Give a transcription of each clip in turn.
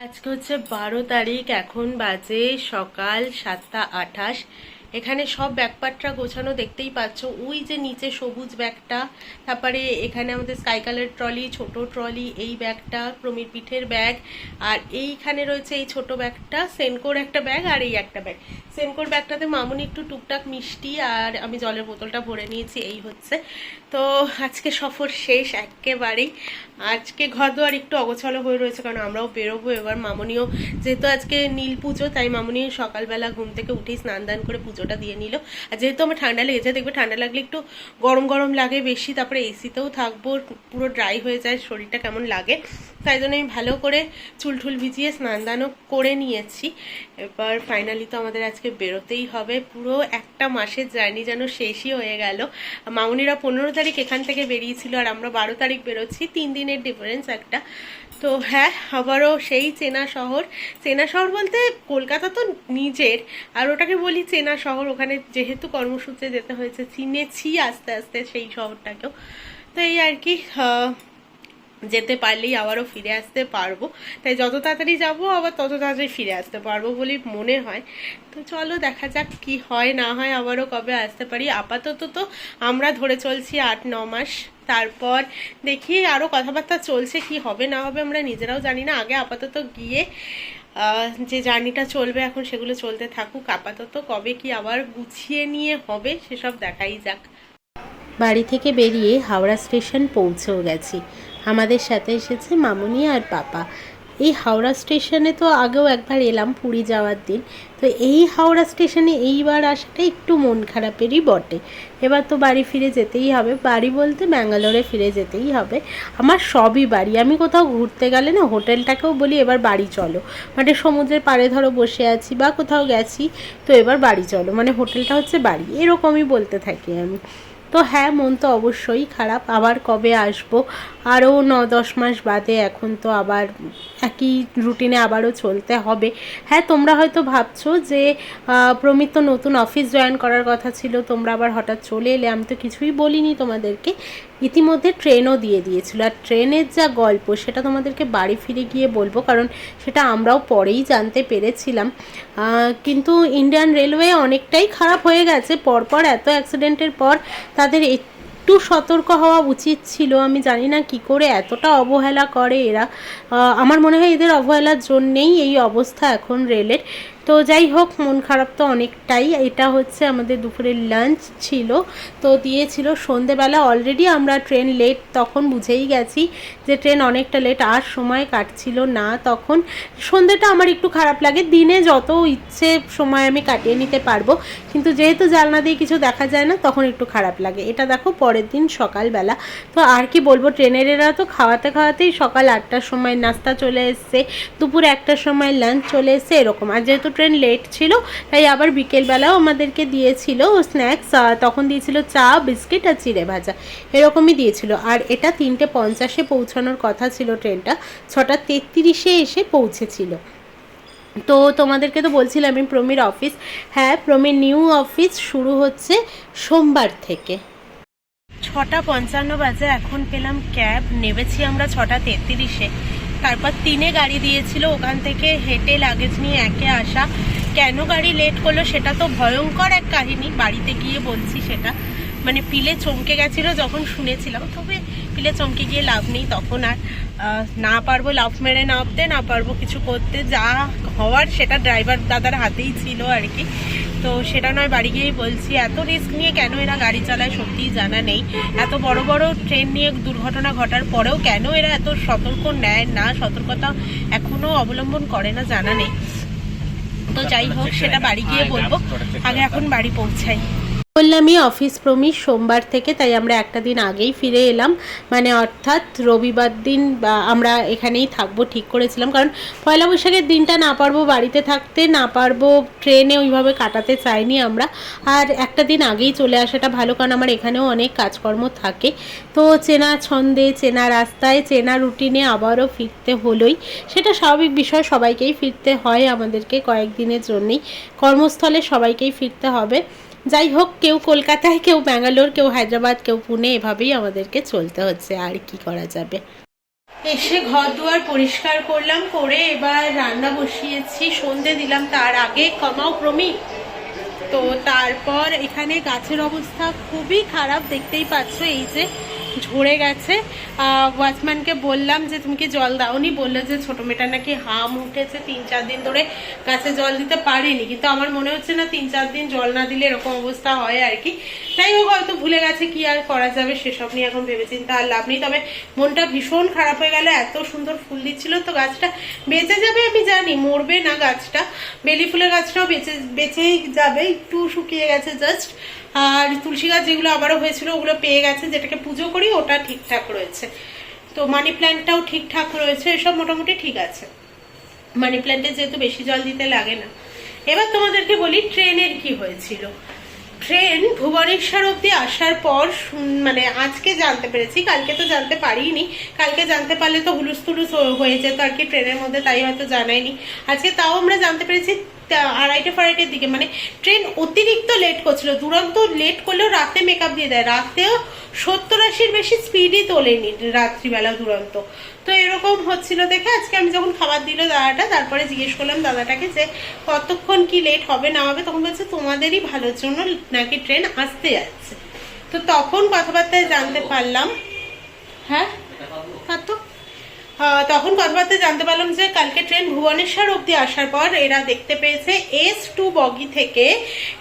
আজকে হচ্ছে 12 তারিখ। এখন বাজে সকাল 7টা 28। এখানে সব ব্যাগপাটরা গোছানো দেখতেই পাচ্ছ। ওই যে নিচে সবুজ ব্যাগটা, তারপরে এখানে আমাদের স্কাই কালার ট্রলি, ছোট ট্রলি, এই ব্যাগটা প্রমির পিঠের ব্যাগ, আর এইখানে রয়েছে এই ছোট ব্যাগটা, সেনকোর একটা ব্যাগ, আর এই একটা ব্যাগ। সেনকোর ব্যাগটাতে মামুনি একটু টুকটাক মিষ্টি আর আমি জলের বোতলটা ভরে নিয়েছি, এই হচ্ছে। তো আজকে সফর শেষ একেবারেই। আজকে ঘর দোয়ার একটু অগোছালো হয়ে রয়েছে, কারণ আমরাও বেরোবো এবার। মামুনিও যেহেতু আজকে নীল পুজো, তাই মামুনি সকালবেলা ঘুম থেকে উঠেই স্নান দান করে পুজোটা দিয়ে নিল। আর যেহেতু আমার ঠান্ডা লেগেছে, দেখবে ঠান্ডা লাগলে একটু গরম গরম লাগে বেশি, তারপরে এসিতেও থাকবো, পুরো ড্রাই হয়ে যায় শরীরটা, কেমন লাগে। তাই জন্য আমি ভালো করে চুল টুল ভিজিয়ে স্নান দানও করে নিয়েছি। এবার ফাইনালি তো আমাদের আজকে বেরোতেই হবে। পুরো একটা মাসের জার্নি যেন শেষই হয়ে গেল। মামুনিরা 15 তারিখ এখান থেকে বেরিয়েছিল, আর আমরা 12 তারিখ বেরোচ্ছি, 3 দিনের ডিফারেন্স একটা। তো হ্যাঁ, আবারও সেই চেনা শহর। চেনা শহর বলতে কলকাতা তো নিজের, আর ওটাকে বলি চেনা শহর। ওখানে যেহেতু কর্মসূত্রে যেতে হয়েছে, চিনেছি আস্তে আস্তে সেই শহরটাকেও। তো এই আর কি, যেতে পারলেই আবারও ফিরে আসতে পারবো। তাই যত তাড়াতাড়ি যাবো আবার তত তাড়াতাড়ি ফিরে আসতে পারবো বলেই মনে হয়। তো চলো দেখা যাক কি হয় না হয়, আবারও কবে আসতে পারি। আপাতত তো আমরা ধরে চলছি 8-9 মাস। তারপর দেখি আরও কথাবার্তা চলছে, কি হবে না হবে আমরা নিজেরাও জানি না। আগে আপাতত গিয়ে যে জার্নিটা চলবে এখন, সেগুলো চলতে থাকুক। আপাতত কবে কি আবার গুছিয়ে নিয়ে হবে সেসব দেখাই যাক। বাড়ি থেকে বেরিয়ে হাওড়া স্টেশন পৌঁছেও গেছি। আমাদের সাথে এসেছে মামুনি আর পাপা। এই হাওড়া স্টেশনে তো আগেও একবার এলাম পুরী যাওয়ার দিন। তো এই হাওড়া স্টেশনে এইবার আসাটা একটু মন খারাপেরই বটে। এবার তো বাড়ি ফিরে যেতেই হবে, বাড়ি বলতে ব্যাঙ্গালোরে ফিরে যেতেই হবে। আমার সবই বাড়ি। আমি কোথাও ঘুরতে গেলে না, হোটেলটাকেও বলি এবার বাড়ি চলো। মানে সমুদ্রের পাড়ে ধরো বসে আছি বা কোথাও গেছি, তো এবার বাড়ি চলো, মানে হোটেলটা হচ্ছে বাড়ি, এরকমই বলতে থাকি আমি। তো হ্যাঁ, মন তো অবশ্যই খারাপ। আবার কবে আসবো, আরও 9-10 মাস বাদে। এখন তো আবার একই রুটিনে আবারও চলতে হবে। হ্যাঁ, তোমরা হয়তো ভাবছো যে প্রমিত তো নতুন অফিস জয়েন করার কথা ছিল, তোমরা আবার হঠাৎ চলে এলে। আমি তো কিছুই বলিনি তোমাদেরকে। ইতিমধ্যে ট্রেনও দিয়ে দিয়েছিল, আর ট্রেনের যা গল্প সেটা তোমাদেরকে বাড়ি ফিরে গিয়ে বলবো, কারণ সেটা আমরাও পরেই জানতে পেরেছিলাম। কিন্তু ইন্ডিয়ান রেলওয়ে অনেকটাই খারাপ হয়ে গেছে পরপর। এত অ্যাক্সিডেন্টের পর তাদের একটু সতর্ক হওয়া উচিত ছিল। আমি জানি না কি করে এতটা অবহেলা করে এরা। আমার মনে হয় এদের অবহেলার জন্যেই এই অবস্থা এখন রেলের। তো যাই হোক, মন খারাপ তো অনেকটাই। এটা হচ্ছে আমাদের দুপুরের লাঞ্চ ছিল, তো দিয়েছিল সন্ধেবেলা। অলরেডি আমরা ট্রেন লেট তখন বুঝেই গেছি যে ট্রেন অনেকটা লেট, আর সময় কাটছিল না তখন। সন্ধেটা আমার একটু খারাপ লাগে, দিনে যত ইচ্ছে সময় আমি কাটিয়ে নিতে পারবো, কিন্তু যেহেতু জানলা দিয়ে কিছু দেখা যায় না, তখন একটু খারাপ লাগে। এটা দেখো পরের দিন সকালবেলা। তো আর কি বলবো, ট্রেনের এরা তো খাওয়াতে খাওয়াতেই সকাল 8টার সময় নাস্তা চলে এসছে, দুপুর 1টার সময় লাঞ্চ চলে এসছে, এরকম। আর যেহেতু ট্রেন লেট ছিল, তাই আবার বিকেলবেলাও আমাদেরকে দিয়েছিল স্ন্যাক্স। তখন দিয়েছিল চা, বিস্কিট আর চিড়ে ভাজা, এরকমই দিয়েছিল। আর এটা 3:50-এ পৌঁছানোর কথা ছিল ট্রেনটা, 6:33-এ এসে পৌঁছেছিল। তো তোমাদেরকে তো বলছিলাম আমি প্রমির অফিস। হ্যাঁ, প্রমির নিউ অফিস শুরু হচ্ছে সোমবার থেকে। 6:55 বাজে, এখন পেলাম ক্যাব। নেমেছি আমরা 6:33-এ। তারপর 3-এ গাড়ি দিয়েছিল, ওখান থেকে হেঁটে লাগেজ নিয়ে 1-এ আসা। কেন গাড়ি লেট করলো সেটা তো ভয়ঙ্কর এক কাহিনী, বাড়িতে গিয়ে বলছি সেটা। মানে পিলে চমকে গেছিল যখন শুনেছিলাম, তবে পিলে চমকে গিয়ে লাভ নেই। তখন আর না পারবো লাফ মেরে নামতে, না পারবো কিছু করতে। যা হওয়ার সেটা ড্রাইভার দাদার হাতেই ছিল আর কি। তো সেটা নয়, বাড়ি গিয়েই বলছি। এত রিস্ক নিয়ে কেন এরা গাড়ি চালায় সত্যিই জানা নেই। এত বড় বড় ট্রেন নিয়ে দুর্ঘটনা ঘটার পরেও কেন এরা এত সতর্ক নেয় না, সতর্কতা এখনো অবলম্বন করে না, জানা নেই। তো যাই হোক, সেটা বাড়ি গিয়ে বলবো। আগে এখন বাড়ি পৌঁছাই। বললামই অফিস প্রমিস সোমবার থেকে, তাই আমরা একটা দিন আগেই ফিরে এলাম। মানে অর্থাৎ রবিবার দিন আমরা এখানেই থাকবো ঠিক করেছিলাম, কারণ পয়লা বৈশাখের দিনটা না পারবো বাড়িতে থাকতে, না পারবো ট্রেনে ওইভাবে কাটাতে চাইনি আমরা। আর একটা দিন আগেই চলে আসাটা ভালো, কারণ আমার এখানেও অনেক কাজকর্ম থাকে। তো চেনা ছন্দে, চেনা রাস্তায়, চেনা রুটিনে আবারও ফিরতে হলোই। সেটা স্বাভাবিক বিষয়, সবাইকেই ফিরতে হয় আমাদেরকে কয়েকদিনের জন্যেই। কর্মস্থলে সবাইকেই ফিরতে হবে। যাই হোক, কেউ কলকাতায়, কেউ ব্যাঙ্গালোর, কেউ হায়দ্রাবাদ, কেউ পুনে, এভাবেই আমাদেরকে চলতে হচ্ছে। আর কি করা যাবে। এসে ঘর দুয়ার পরিষ্কার করলাম, করে এবার রান্না বসিয়েছি, সন্ধে দিলাম তার আগে, কমাও প্রমি। তো তারপর এখানে গাছের অবস্থা খুবই খারাপ, দেখতেই পাচ্ছ এই যে ঝরে গেছে। ওয়াচম্যানকে বললাম যে তুমি কি জল দাওনি, বললো যে ছোট মেয়েটার নাকি হাম উঠেছে, 3-4 দিন ধরে গাছে জল দিতে পারিনি। কিন্তু আমার মনে হচ্ছে না 3-4 দিন জল না দিলে এরকম অবস্থা হয় আর কি। যাই হোক, হয়তো ভুলে গেছে, কি আর করা যাবে, সেসব নিয়ে এখন ভেবেচিন্তে আর লাভ নেই। তবে মনটা ভীষণ খারাপ হয়ে গেল, এত সুন্দর ফুল দিচ্ছিল। তো গাছটা বেঁচে যাবে আমি জানি, মরবে না গাছটা। বেলি ফুলের গাছটাও বেঁচেই যাবে, একটু শুকিয়ে গেছে জাস্ট। আর তুলসী গাছ যেগুলো আবারও হয়েছিল ওগুলো পেয়ে গেছে, যেটাকে পুজো করি ওটা ঠিকঠাক রয়েছে। তো মানি প্ল্যান্টটাও ঠিকঠাক রয়েছে, এসব মোটামুটি ঠিক আছে। মানি প্ল্যান্টে যেহেতু বেশি জল দিতে লাগে না। এবার তোমাদেরকে বলি ট্রেনের কি হয়েছিল। ট্রেন ভুবনেশ্বর অব্দি আসার পর মানে আজকে জানতে পেরেছি, কালকে তো জানতে পারিনি। কালকে জানতে পারলে তো হুলুস তুলুস হয়ে যেত আর কি ট্রেনের মধ্যে, তাই হয়তো জানাইনি। আজকে তাও আমরা জানতে পেরেছি 2:30-4:30 দিকে। মানে ট্রেন অতিরিক্ত লেট করছিল। দুরন্ত লেট করলেও রাতে মেকআপ দিয়ে দেয়, রাতেও 70-80-র বেশি স্পিডই তোলেনি রাত্রিবেলা দুরন্ত। তো এরকম হচ্ছিল দেখে আজকে আমি যখন খাবার দিল দাদাটা, তারপরে জিজ্ঞেস করলাম দাদাটাকে যে কতক্ষণ কি লেট হবে না হবে, তখন বলছে তোমাদেরই ভালোর জন্য নাকি ট্রেন আসতে যাচ্ছে। তো তখন কথাবার্তায় জানতে পারলাম, হ্যাঁ তো তখন কথাবার্তায় জানতে পারলাম যে কালকে ট্রেন ভুবনেশ্বর অব্দি আসার পর এরা দেখতে পেয়েছে S2 বগি থেকে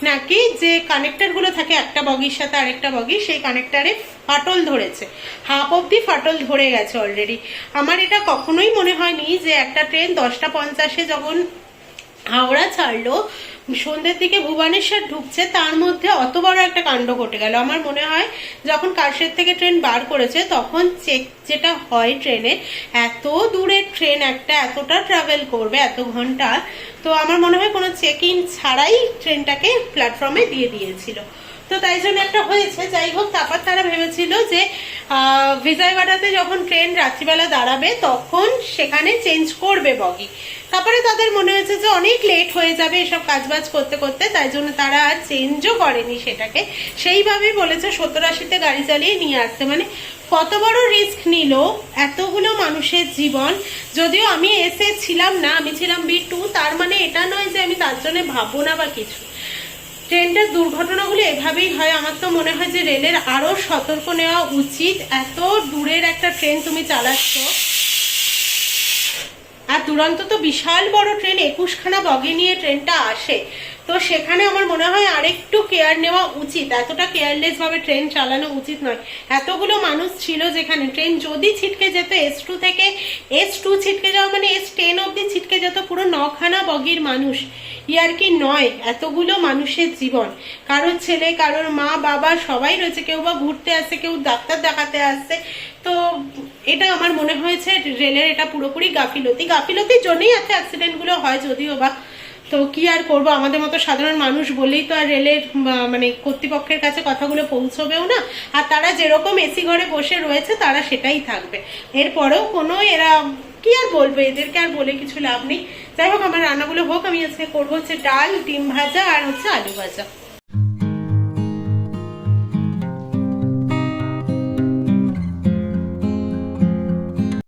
নাকি যে কানেক্টর গুলো থাকে একটা বগির সাথে আরেকটা বগি, সেই কানেক্টারে ফাটল ধরেছে, হাফ অব্দি ফাটল ধরে গেছে অলরেডি। আমার এটা কখনোই মনে হয়নি যে একটা ট্রেন 10:50 যখন হাওড়া ছাড়লো, সন্ধ্যের দিকে ভুবনেশ্বর ঢুকছে, তার মধ্যে অত বড় একটা কাণ্ড ঘটে গেল। আমার মনে হয় যখন কাশির থেকে ট্রেন বার করেছে তখন চেক যেটা হয় ট্রেনে, এত দূরের ট্রেন একটা এতটা ট্রাভেল করবে এত ঘন্টা, তো আমার মনে হয় কোনো চেক ইন ছাড়াই ট্রেনটাকে প্ল্যাটফর্মে দিয়ে দিয়েছিল। তো তাই জন্য একটা হয়েছে। যাই হোক, তারপর তারা ভেবেছিল যে বিজয়ওয়াড়াতে যখন ট্রেন রাত্রিবেলা দাঁড়াবে তখন সেখানে চেঞ্জ করবে বগি। তারপরে তাদের মনে হয়েছে যে অনেক লেট হয়ে যাবে এসব কাজবাজ করতে করতে, তাই জন্য তারা আর চেঞ্জও করেনি সেটাকে, সেইভাবেই বলেছে 70-80-তে গাড়ি চালিয়ে নিয়ে আসতে। মানে কত বড় রিস্ক নিল এতগুলো মানুষের জীবন। যদিও আমি ছিলাম না, আমি ছিলাম B2, তার মানে এটা নয় যে আমি তার জন্য ভাববো না বা কিছু। ট্রেনটার দুর্ঘটনাগুলো এভাবেই হয়। আমার তো মনে হয় যে রেলের আরো সতর্ক নেওয়া উচিত। এত দূরের একটা ট্রেন তুমি চালাচ্ছ, আর দুরন্ত তো বিশাল বড় ট্রেন, 21খানা বগি নিয়ে ট্রেনটা আসে, তো সেখানে আমার মনে হয় আরেকটু কেয়ার নেওয়া উচিত। এতটা কেয়ারলেস ভাবে ট্রেন চালানো উচিত নয়। এতগুলো মানুষ ছিল যেখানে ট্রেন যদি ছিটকে যেত, S2 থেকে S2 ছিটকে যাওয়া মানে S10 অব্দি ছিটকে যেত পুরো 9খানা বগির মানুষ। ইয়ার কি নয়, এতগুলো মানুষের জীবন, কারোর ছেলে কারোর মা বাবা সবাই রয়েছে, কেউ বা ঘুরতে আসছে, কেউ ডাক্তার দেখাতে আসছে। তো এটা আমার মনে হয়েছে রেলের এটা পুরোপুরি গাফিলতির জন্যই এত অ্যাক্সিডেন্ট গুলো হয় যদিও বা। তো কি আর করবো, আমাদের মতো সাধারণ মানুষ বলেই তো আর রেলের মানে কর্তৃপক্ষের কাছে কথাগুলো পৌঁছবেও না। আর তারা যেরকম এসি ঘরে বসে রয়েছে তারা সেটাই থাকবে। এরপরেও কোনো এরা কি আর বলবে, এদেরকে আর বলে কিছু লাভ নেই। যাই হোক, আমার রান্নাগুলো হোক। আমি আজকে করবো হচ্ছে ডাল, ডিম ভাজা আর হচ্ছে আলু ভাজা।